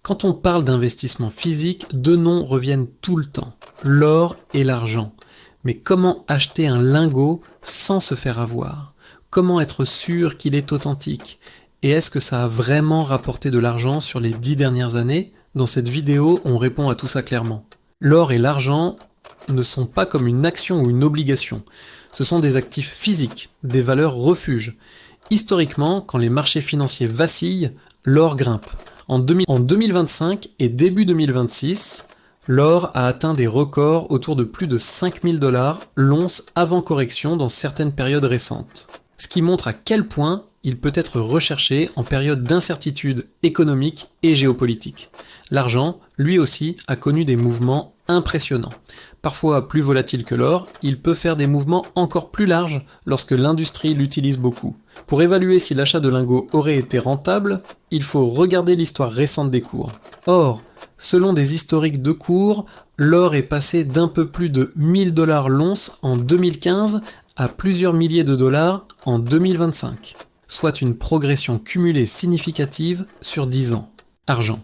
Quand on parle d'investissement physique, deux noms reviennent tout le temps, l'or et l'argent. Mais comment acheter un lingot sans se faire avoir? Comment être sûr qu'il est authentique? Et est-ce que ça a vraiment rapporté de l'argent sur les 10 dernières années? Dans cette vidéo, on répond à tout ça clairement. L'or et l'argent ne sont pas comme une action ou une obligation. Ce sont des actifs physiques, des valeurs refuges. Historiquement, quand les marchés financiers vacillent, l'or grimpe. En 2025 et début 2026, l'or a atteint des records autour de plus de 5000 $ l'once avant correction dans certaines périodes récentes. Ce qui montre à quel point il peut être recherché en période d'incertitude économique et géopolitique. L'argent, lui aussi, a connu des mouvements impressionnants. Parfois plus volatile que l'or, il peut faire des mouvements encore plus larges lorsque l'industrie l'utilise beaucoup. Pour évaluer si l'achat de lingots aurait été rentable, il faut regarder l'histoire récente des cours. Or, selon des historiques de cours, l'or est passé d'un peu plus de 1000 $ l'once en 2015 à plusieurs milliers de dollars en 2025, soit une progression cumulée significative sur 10 ans. Argent.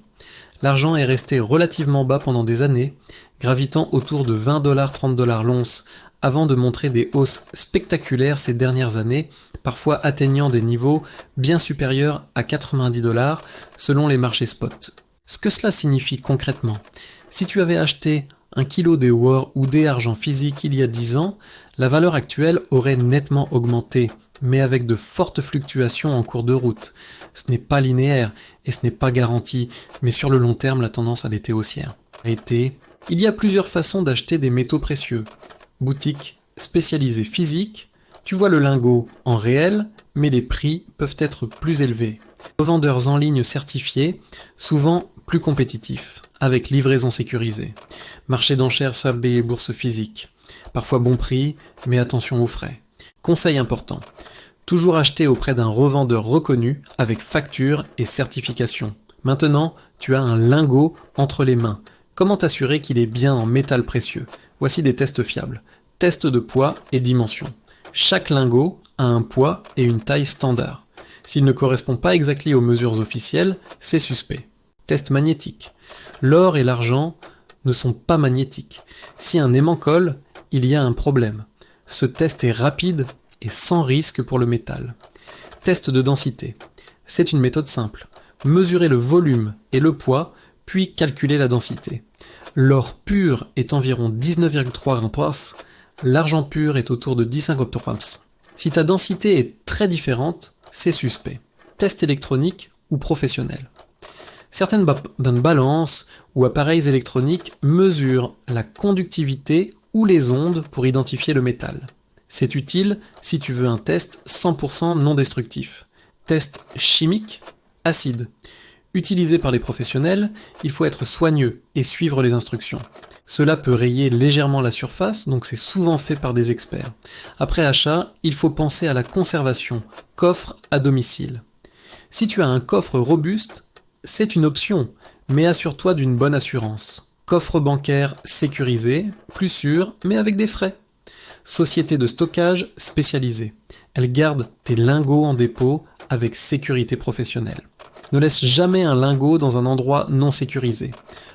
L'argent est resté relativement bas pendant des années, gravitant autour de 20 $, 30 $ l'once, avant de montrer des hausses spectaculaires ces dernières années, parfois atteignant des niveaux bien supérieurs à 90 $ selon les marchés spot. Ce que cela signifie concrètement, si tu avais acheté 1 kg d'or ou d'argent physique il y a 10 ans, la valeur actuelle aurait nettement augmenté, mais avec de fortes fluctuations en cours de route. Ce n'est pas linéaire et ce n'est pas garanti, mais sur le long terme, la tendance elle était haussière. Il y a plusieurs façons d'acheter des métaux précieux. Boutique spécialisée physique, tu vois le lingot en réel, mais les prix peuvent être plus élevés. Revendeurs en ligne certifiés, souvent plus compétitifs, avec livraison sécurisée. Marché d'enchères sablé et bourse physique. Parfois bon prix, mais attention aux frais. Conseil important. Toujours acheter auprès d'un revendeur reconnu avec facture et certification. Maintenant, tu as un lingot entre les mains. Comment t'assurer qu'il est bien en métal précieux? Voici des tests fiables. Test de poids et dimension. Chaque lingot a un poids et une taille standard. S'il ne correspond pas exactement aux mesures officielles, c'est suspect. Test magnétique. L'or et l'argent ne sont pas magnétiques. Si un aimant colle, il y a un problème. Ce test est rapide et sans risque pour le métal. Test de densité. C'est une méthode simple. Mesurer le volume et le poids, puis calculer la densité. L'or pur est environ 19,3 g/oz, l'argent pur est autour de 10,5 g/oz. Si ta densité est très différente, c'est suspect. Test électronique ou professionnel. Certaines balances ou appareils électroniques mesurent la conductivité ou les ondes pour identifier le métal. C'est utile si tu veux un test 100% non destructif. Test chimique, acide. Utilisé par les professionnels, il faut être soigneux et suivre les instructions. Cela peut rayer légèrement la surface, donc c'est souvent fait par des experts. Après achat, il faut penser à la conservation, coffre à domicile. Si tu as un coffre robuste, c'est une option, mais assure-toi d'une bonne assurance. Coffre bancaire sécurisé, plus sûr, mais avec des frais. Société de stockage spécialisée. Elle garde tes lingots en dépôt avec sécurité professionnelle. Ne laisse jamais un lingot dans un endroit non sécurisé.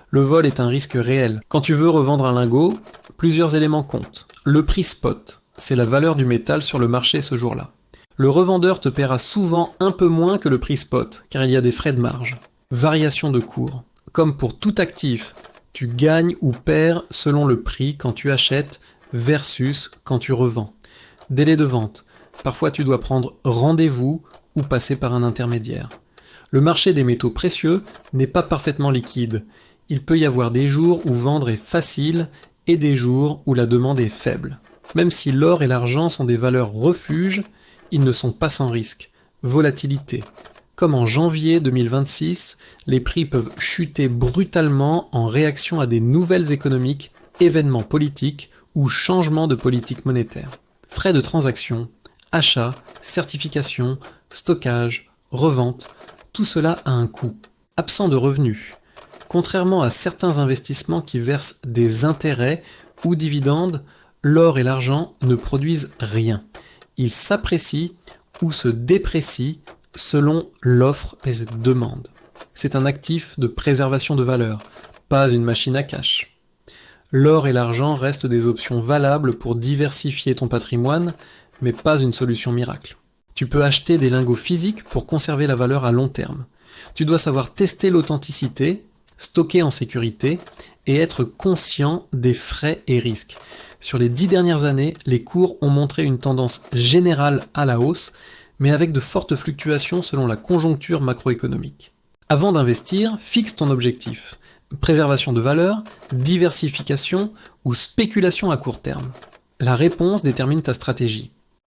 Le vol est un risque réel. Quand tu veux revendre un lingot, plusieurs éléments comptent. Le prix spot, c'est la valeur du métal sur le marché ce jour-là. Le revendeur te paiera souvent un peu moins que le prix spot, car il y a des frais de marge. Variation de cours. Comme pour tout actif, tu gagnes ou perds selon le prix quand tu achètes versus quand tu revends. Délai de vente. Parfois tu dois prendre rendez-vous ou passer par un intermédiaire. Le marché des métaux précieux n'est pas parfaitement liquide. Il peut y avoir des jours où vendre est facile et des jours où la demande est faible. Même si l'or et l'argent sont des valeurs refuges, ils ne sont pas sans risque. Volatilité. Comme en janvier 2026, les prix peuvent chuter brutalement en réaction à des nouvelles économiques, événements politiques ou changements de politique monétaire. Frais de transaction, achat, certification, stockage, revente, tout cela a un coût. Absent de revenus. Contrairement à certains investissements qui versent des intérêts ou dividendes, l'or et l'argent ne produisent rien. Ils s'apprécient ou se déprécient selon l'offre et la demande. C'est un actif de préservation de valeur, pas une machine à cash. L'or et l'argent restent des options valables pour diversifier ton patrimoine, mais pas une solution miracle. Tu peux acheter des lingots physiques pour conserver la valeur à long terme. Tu dois savoir tester l'authenticité, stocker en sécurité et être conscient des frais et risques. Sur les 10 dernières années, les cours ont montré une tendance générale à la hausse, mais avec de fortes fluctuations selon la conjoncture macroéconomique. Avant d'investir, fixe ton objectif. Préservation de valeur, diversification ou spéculation à court terme. La réponse détermine ta stratégie.